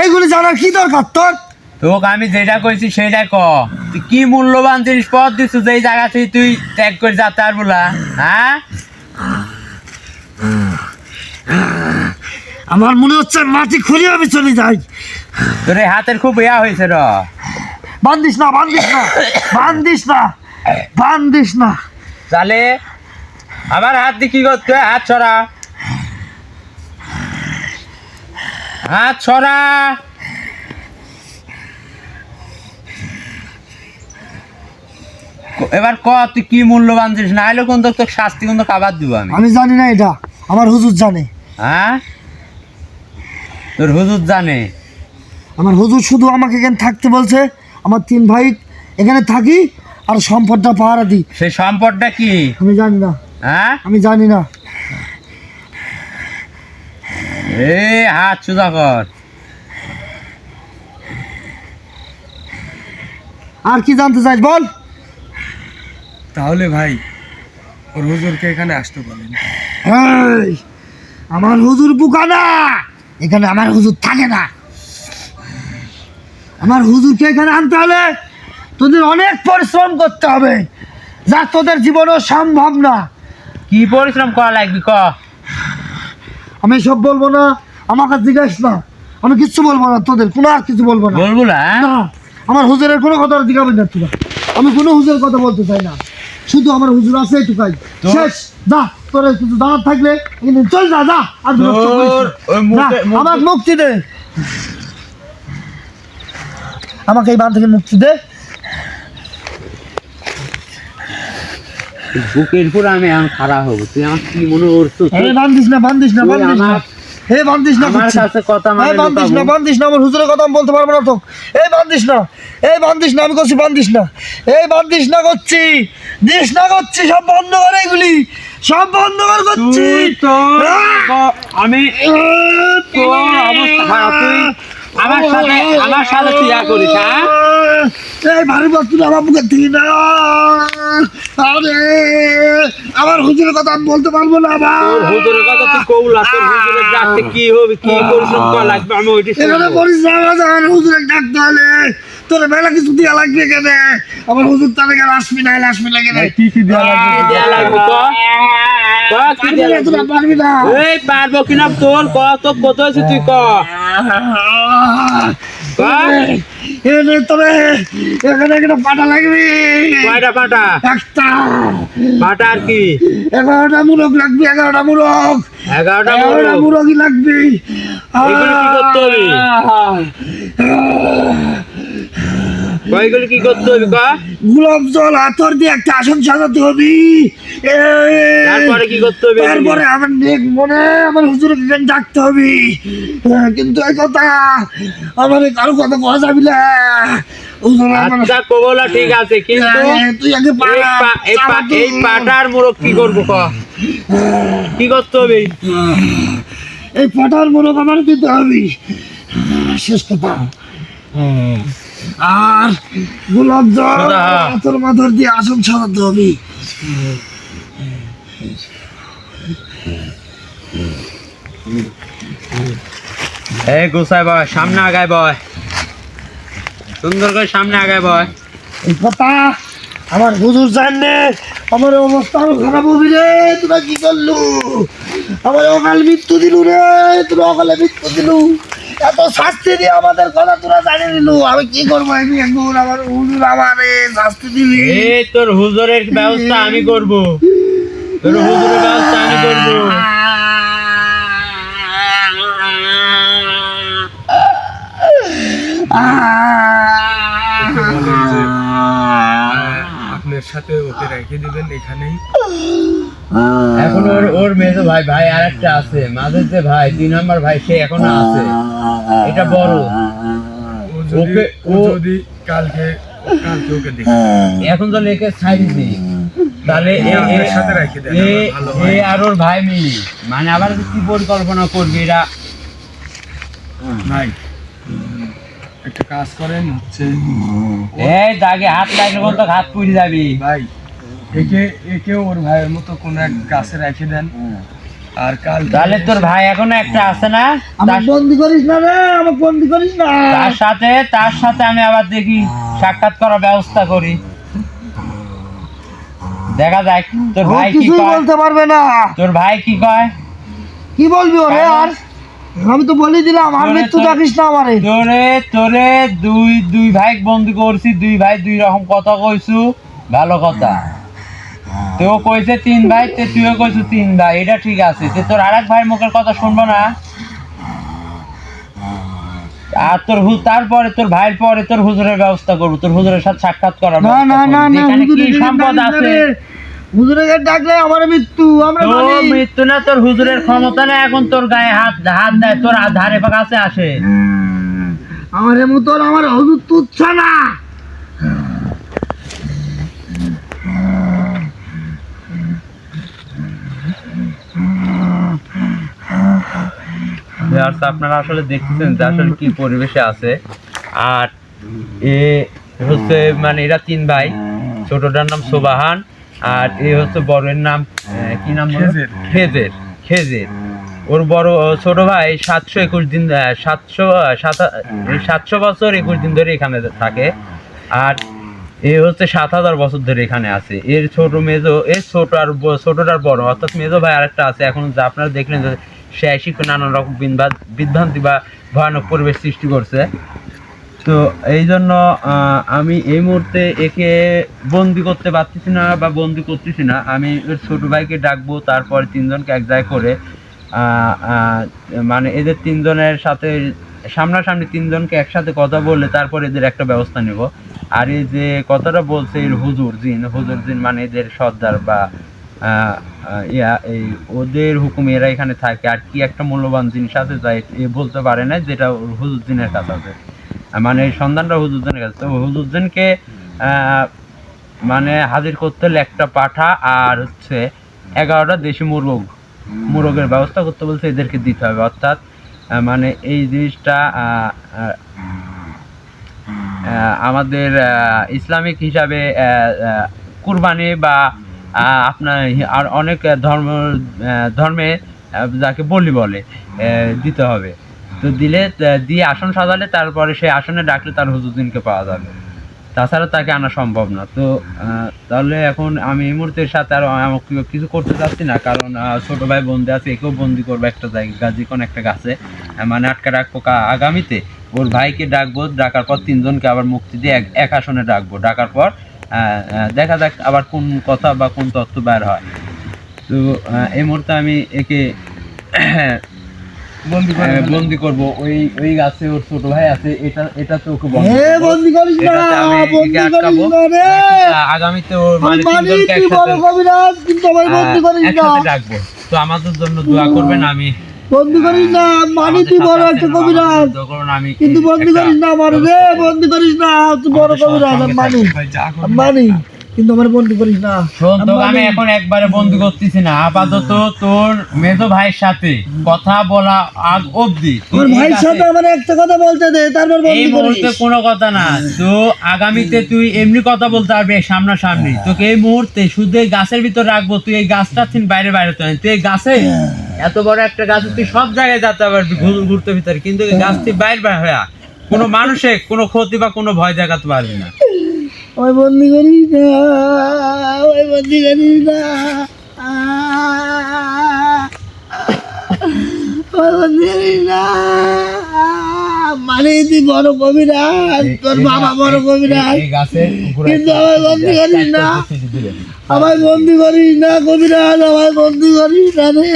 এইগুলি জানার কি দরকার তোর? তোকে আমি যেটা কইছি সেটাই ক। তুই কি মূল্যবান জিনিস পথ দিচ্ছ যে এই জায়গা থেকে তুই ত্যাগ করে যাতে আর বলা? হ্যাঁ আমার মনে হচ্ছে মাটি খুলে আমি চলে যাই। তোর এই হাতের খুব ইয়া হয়েছে র। বান্দিস না, বান্দিস না, বান্দিস না, বান্দিস না। তাহলে আবার হাত দিয়ে কি করতে হয়? হাত ছড়া, হাত ছড়া। এবার ক তুই কি মূল্যবান জিনিস, না হলে কিন্তু তোর শাস্তি কিন্তু কাবার দিব আমি। আমি জানি না, এটা আমার হুজুর জানে। হ্যাঁ তোর হুজুর জানে? আমার হুজুর শুধু আমাকে এখানে থাকতে বলছে, আমার 3 ভাই এখানে থাকি আর সম্পদটা পাহারা দিই। সেই সম্পদটা কি? আমি জানি না, হ্যাঁ আমি জানি না। এ হাত সোজা কর। আর কি জানতে চাইছ বল। তাহলে ভাই ওর হুজুরকে এখানে আসতে বলেন। এই, আমার হুজুর বুকা না, এখানে আমার হুজুর থাকে না। আমার হুজুরকে এখানে আনতে হলে তোদের অনেক পরিশ্রম করতে হবে, যা তোদের জীবনেও সম্ভব না। কি পরিশ্রম করা লাগবে ক? আমি সব বলবো না, আমাকে জিজ্ঞাস না, আমি কিচ্ছু বলবো না, তোদের কোনো আর কিছু বলবো না। বলবো না? না, আমার হুজুরের কোনো কথা জিজ্ঞাসা না তোরা। আমি কোনো হুজুরের কথা বলতে চাই না, শুধু আমার হুজুর আছে এটুকাই, শেষ। যা তোর কিছু দাঁড়াত থাকলে এখানে চল, যা যা, আর বিরক্ত করিস না। যা, আমার মুক্তি দে, আমাকে এই বান থেকে মুক্তি দে। বুকের উপর আমি এখন খারাপ হবো, তুই আমার কি মনে করছো? বান্ধিস না, বান্ধিস না, তুই বান্ধিস না, আমার- হে বান্ধিস না, আমার কাছে কথা মানে বান্ধিস না, বান্ধিস না, আমার হুজুরের কথা আমি বলতে পারবো না তো। এই বান্ধিস না, এই বান্ধিস না, আমি করছি বান্ধিস না, এই বান্ধিস না করছি, দিস না করছি, সব বন্ধ কর, এগুলি সব বন্ধ কর করছি। তুই তো আমি তোর অবস্থা খারাপ, তুই আমার সাথে তুই ইয়া করিস, হ্যাঁ? এই ভারী বস্তু আমার মুখের থেকে না, আরে আমার হুজুরের কথা আমি বলতে পারবো না। তোর হুজুরের কথা তুই কৌলা, তোর হুজুরের ডাকতে কি হবে, কি পরিশ্রম করা লাগবে, আমি ওইটি এখানে পরিশ্রম আছে, আমার হুজুরের ডাকতে হলে তোর মেলা কিছু দিয়া লাগবে এখানে। আমার হুজুর তাহলে গেলে আসবি না, আসবি না কেন? কি কি দেওয়া লাগবে? দেয়া লাগবে তো? কি দেয়া লাগবে? তোরা পারবি না। এই পারবো কিনা তোর কত কত হয়েছে তুই ক এনে তোরে এখানে একটা পাটা লাগবে, কয়টা পাটা? একটা পাটা আর কি? 11টা মুরগ লাগবে, 11টা মুরগ, 11টা 11টা মুরগই লাগবে। এগুলো কি করতে হবে? কয়গুলো কি করতে হবে ক? গোলাপ জল আতর দিয়ে একটা আসন সাজাতে হবে। তারপরে কি করতে হবে? তারপরে আমার নেক মনে আমার হুজুরকে এখানে ডাকতে হবে। কিন্তু এই কথা আমার কারো কথা কওয়া যাবে না। হুজুর আমার আচ্ছা কবলা ঠিক আছে, কিন্তু তুই আগে এই পাটার মোরগ কি করবো ক? কি করতে হবে? এই পাটার মোরগ আমার দিতে হবে, শেষ কথা। আর গোলাপ জল আতর মাথর দিয়ে আসন সাজাতে হবে। এই গোসাই বয়, সামনে আগায় বয়, সুন্দর করে সামনে আগায় বয়। এই কথা আমার হুজুর জানলে আমার অবস্থা আরো খারাপ হবি রে। তোরা কি করলু? আমার অকাল মৃত্যু দিলু রে, তোরা অকালে মৃত্যু দিলু। এত শাস্তি দিয়ে আমাদের কথা তোরা জানিয়ে দিলু, আমি কি করবো? আমি এখন আমার হুজুর আমারে শাস্তি দিবি। এই তোর হুজুরের ব্যবস্থা আমি করব, তোর হুজুরের ব্যবস্থা আমি করব। আপনার সাথে ওকে রেখে দিবেন এখানেই। এখন ওর মেজো ভাই আর একটা আছে, মাঝের যে ভাই 2 নম্বর ভাই, সে এখনো আছে, এটা বড়। ও যদি কালকে ওকে দেখি, এখন তো লেকে ছাড়ি দিই, তাহলে আপনার সাথে রেখে দেন, ভালো হয়। আর ওর ভাই মিলি মানে আবার কি পরিকল্পনা করবি এরা? ভাই একটা কাজ করেন, হচ্ছে এই দাগে হাত লাগলে বলতো হাত পুড়ে যাবি। ভাই একে ওর ভাইয়ের মতো কোন এক গাছে রেখে দেন। আর কাল তাহলে তোর ভাই এখনো একটা আছে না, আমার বন্দি করিস না রে, আমার বন্দি করিস না। তার সাথে আমি আবার দেখি সাক্ষাৎ করার ব্যবস্থা করি, দেখা যাক তোর ভাই কি কিছুই কয়। বলতে পারবে না। তোর ভাই কি কয়? কি বলবি ওরে? আর আমি তো বলে দিলাম, আর মৃত্যু ডাকিস না আমারে। তোরে দুই ভাই বন্ধু করছি, 2 ভাই 2 রকম কথা কইছু, ভালো কথা। তুইও কইছে 3 ভাই, তুইও কইছু 3 ভাই, এটা ঠিক আছে। তোর আরেক ভাই মুখের কথা শুনবো না? আর তারপরে তোর ভাইয়ের পরে তোর হুজুরের ব্যবস্থা করবো, তোর হুজুরের সাথে সাক্ষাৎ করার না না ব্যবস্থা না করবো। না, যেখানে কি হুজুরের সম্পদ ডাকিস না আছে। রে। হুজুরের ডাকলে আমার মৃত্যু, আমরা তোর মানি। মৃত্যু না, তোর হুজুরের ক্ষমতা না এখন তোর গায়ে হাত দেয়, তোর ধারে কাছে আসে। আমার মতন আমার হুজুর তুচ্ছ না। আপনারা আসলে দেখতেছেন যে আসলে কি পরিবেশে আছে। আর এ হচ্ছে মানে এরা 3 ভাই, ছোটটার নাম সোবাহান, আর এ হচ্ছে বড়ের নাম কি নাম? খেজের। ওর বড় ছোট ভাই 721 দিন 700 বছর 21 দিন ধরে এখানে থাকে। আর এ হচ্ছে 7000 বছর ধরে এখানে আছে। এর ছোট মেজো, এর ছোটটার বড়, অর্থাৎ মেজো ভাই আরেকটা আছে। এখন যা আপনারা দেখলেন যে সে শিক্ষা নানান রকম বিভ্রান্তি বা ভয়ানক পরিবেশ সৃষ্টি করছে। তো এই জন্য আমি এই মুহূর্তে একে বন্দি করতে পারতেছি না বা বন্দি করতেছি না। আমি ওর ছোট ভাইকে ডাকবো, তারপর তিনজনকে এক জায়গায় করে মানে এদের তিনজনের সাথে সামনাসামনি তিনজনকে একসাথে কথা বললে তারপর এদের একটা ব্যবস্থা নেব। আর এই যে কথাটা বলছে এর হুজুর জিন মানে এদের সর্দার বা এই ওদের হুকুমে এরা এখানে থাকে। আর কি একটা মূল্যবান জিনিস আছে যা এ বলতে পারে না, যেটা হুজুর জিনের কাছে আছে, মানে এই সন্ধানটা হুজুরজনের কাছে। তো হুজুরজনকে মানে হাজির করতে হলে একটা পাঠা আর হচ্ছে 11টা দেশি মুরগের ব্যবস্থা করতে বলছে, এদেরকে দিতে হবে। অর্থাৎ মানে এই জিনিসটা আমাদের ইসলামিক হিসাবে কুরবানি বা আপনার আর অনেক ধর্মে যাকে বলি বলে দিতে হবে। তো দিয়ে আসন সাজালে তারপরে সেই আসনে ডাকলে তার হুজুরদিনকে পাওয়া যাবে, তাছাড়া তাকে আনা সম্ভব না। তো তাহলে এখন আমি এই মুহূর্তের সাথে আর কিছু করতে চাচ্ছি না, কারণ ছোট ভাই বন্দি আছে, একেও বন্দি করবো একটা জায়গা যে কোনো একটা গাছে, মানে আটকা রাখবো। আগামীতে ওর ভাইকে ডাকবো, ডাকার পর তিনজনকে আবার মুক্তি দিয়ে এক আসনে ডাকবো, ডাকার পর দেখা যাক আবার কোন কথা বা কোন তথ্য বের হয়। তো এই মুহূর্তে আমি একে বন্দি করব ওই গাছে। ওর ছোট ভাই আছে, এটা তো ওকে বন্দি করিস না, বন্দি করিস না রে। আগামীতে ওর মানে মানি তিনজনকে তুই বড় কবিরাজ, কিন্তু আমায় বন্দি করিস না। একসাথে ডাকবো। তো আমাদের জন্য দোয়া করবেন। আমি বন্দি করিস না, মানি তুই বড় একটা কবিরাজ, আমি কিন্তু বন্দি করিস না আমার রে, বন্দি করিস না, তুই বড় কবিরাজ মানি, কিন্তু আমার বন্দি করিস না। শোন, তোকে আমি এখন একবারে বন্দি করতেছি না, আপাতত তোর মেজো ভাইয়ের সাথে কথা বলা আগ অবধি তোর ভাইয়ের সাথে আমার একটা কথা বলতে দে, তারপর এই বন্দি করিস। মুহূর্তে কোনো কথা না। তো আগামীতে তুই এমনি কথা বলতে পারবি সামনাসামনি। তোকে এই মুহূর্তে শুধু এই গাছের ভিতর রাখবো, তুই এই গাছটা বাইরে তো তুই এই গাছে এত বড় একটা গাছ, তুই সব জায়গায় যেতে পারবি ঘুরতে ভিতরে, কিন্তু এই গাছ তুই বাইরে হয়ে কোনো মানুষে কোনো ক্ষতি বা কোনো ভয় দেখাতে পারবি না। ওই বন্দি করিস না, ওই বন্দি করিস না, ওই বন্দি করিস না। মানে তুই বড় কবিরাজ, তোর বাবা বড় কবিরাজ, কিন্তু আমায় বন্দি করিস না, আমায় বন্দি করিস না কবিরাজ, আমায় বন্দি করিস না রে।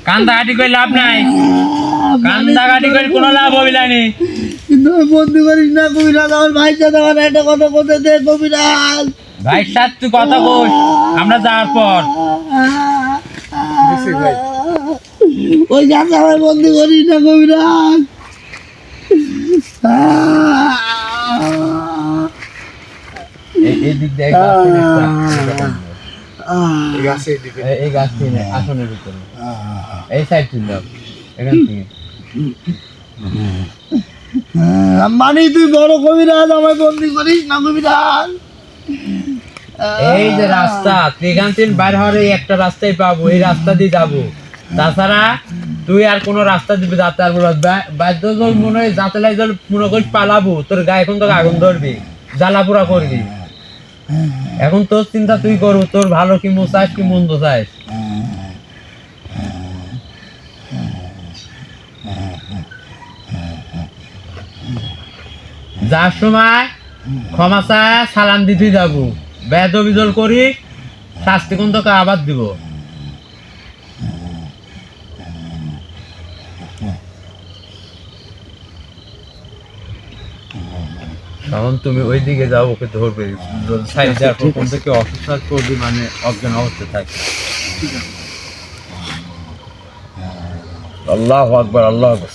কান্দাকাটি করে লাভ নাই, কান্দাকাটি করে কোনো লাভ হবে না। কিন্তু বন্দি করিস না কবিরাজ, আমার ভাইয়ের সাথে আমার একটা কথা বলতে দে কবিরাজ। ভাইয়ের সাথে তুই কথা বল, আমরা যাওয়ার পর ওই গাছে আমার বন্দি করিস না কবিরাজ। এই দিক দিয়ে এই গাছ থেকে আসনের ভিতরে এই সাইড থেকে এখান থেকে মানে তুই বড় কবিরাজ, আমায় বন্দি করিস না কবিরাজ। এই যে রাস্তা, তুই এখান থেকে বাইরে হওয়ার এই একটা রাস্তাই পাবো, এই রাস্তা দিয়ে যাবো, তাছাড়া তুই আর কোনো রাস্তা দিবি যাতে আর বাধ্য মনে হয় যাতে মনে করিস পালাবো, তোর গায়ে এখন তোকে আগুন ধরবি, জ্বালাপোড়া করবি। এখন তোর চিন্তা তুই করবো, তোর ভালো কি চাস কি মন্দ চাস। যার সময় ক্ষমা চায় সালাম দিতে যাবো, বেদ অভিযোগ করি শাস্তি কোন তোকে আবার দিব। তখন তুমি ওই দিকে যাও, ওকে ধরবে, সাইড দেখো কোন থেকে অসুস্থ করবি, মানে অজ্ঞান অবস্থা থাকে। আল্লাহু আকবার, আল্লাহু আকবার।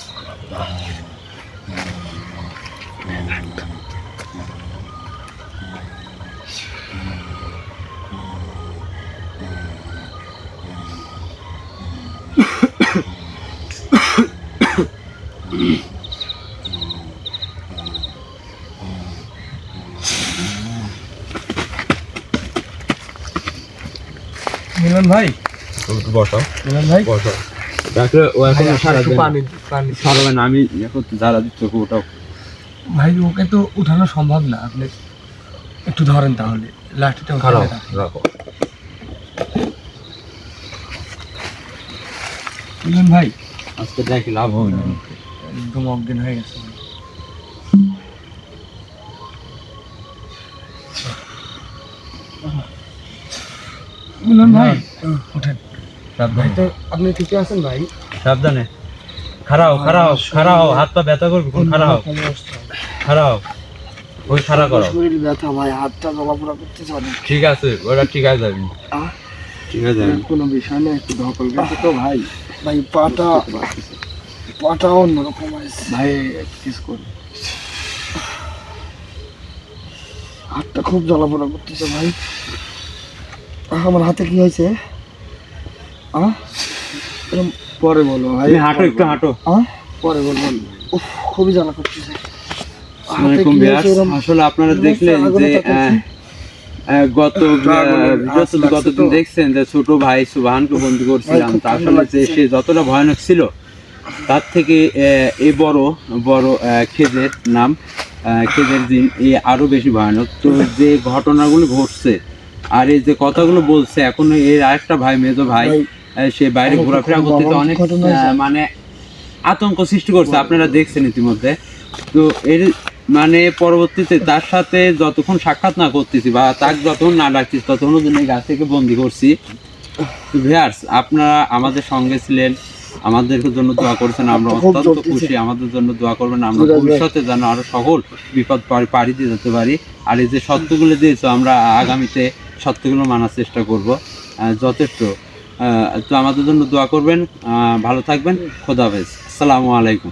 মিলন ভাই, বসো মিলন ভাই, বসো। ডাকলে ও এখন সারা দিন পানি সারবে না, আমি এখন যারা দিচ্ছ ওটাও ভাই, ওকে তো উঠানো সম্ভব না, আপনি একটু ধরেন তাহলে লাঠিটা খারাপ উঠাতে রাখেন। রাখো। মিলন ভাই, আজকে দেখি লাভ হবে না, একদম অজ্ঞান হয়ে গেছে। মিলন ভাই ওঠেন। সাবধানে তো আপনি ঠিকই আছেন ভাই? সাবধানে খাড়াও হাত পা ব্যথা করবে কোন খাড়াও ওই খাড়া করো। শরীর ব্যথা ভাই, হাতটা জ্বালাপোড়া করতেছে অনেক। ঠিক আছে ওটা ঠিক আছে যাবি আহ? ঠিক আছে যাবি। কোনো বিষয় না, একটু ধকল গেছে তো ভাই। ভাই পাটা অন্যরকম আছে ভাই, কিছু করে হাতটা খুব জ্বালাপোড়া করতেছে ভাই। আমার হাতে কি হয়েছে? এরকম পরে বলো ভাই, তুমি হাঁটো একটু হাঁটো। পরে বলবো। উফ, খুবই জ্বালা করতেছে। হাতে আসসালামু কি আলাইকুম হয়েছে এরকম? আসলে আপনারা দেখলেন যে গত গতদিন দেখছেন যে ছোট ভাই সুবহানকে বন্দি করছিলাম, তা আসলে যে সে যতটা ভয়ানক ছিল তার থেকে এই বড় খেজের নাম খেজের দিন এ আরো বেশি ভয়ানক। তো যে ঘটনাগুলো ঘটছে আর এই যে কথাগুলো বলছে, এখন এর আরেকটা ভাই মেজো ভাই সে বাইরে ঘোরাফেরা করতে অনেক মানে আতঙ্ক সৃষ্টি করছে, আপনারা দেখছেন ইতিমধ্যে। তো এর মানে পরবর্তীতে তার সাথে যতক্ষণ সাক্ষাৎ না করতেছি বা তাকে যতক্ষণ না ডাকছি ততক্ষণ জন্য এই গাছ থেকে বন্দি করছি। তো ভিউয়ার্স, আপনারা আমাদের সঙ্গে ছিলেন, আমাদের জন্য দোয়া করছেন, আমরা অত্যন্ত খুশি। আমাদের জন্য দোয়া করবেন, আমরা ভবিষ্যতে যেন আরো সকল বিপদ পাড়ি দিয়ে যেতে পারি। আর এই যে সত্যগুলো দিয়েছো, আমরা আগামীতে সত্যগুলো মানার চেষ্টা করব যথেষ্ট। তো আমাদের জন্য দোয়া করবেন, ভালো থাকবেন, খোদা হাফেজ, আসসালামু আলাইকুম।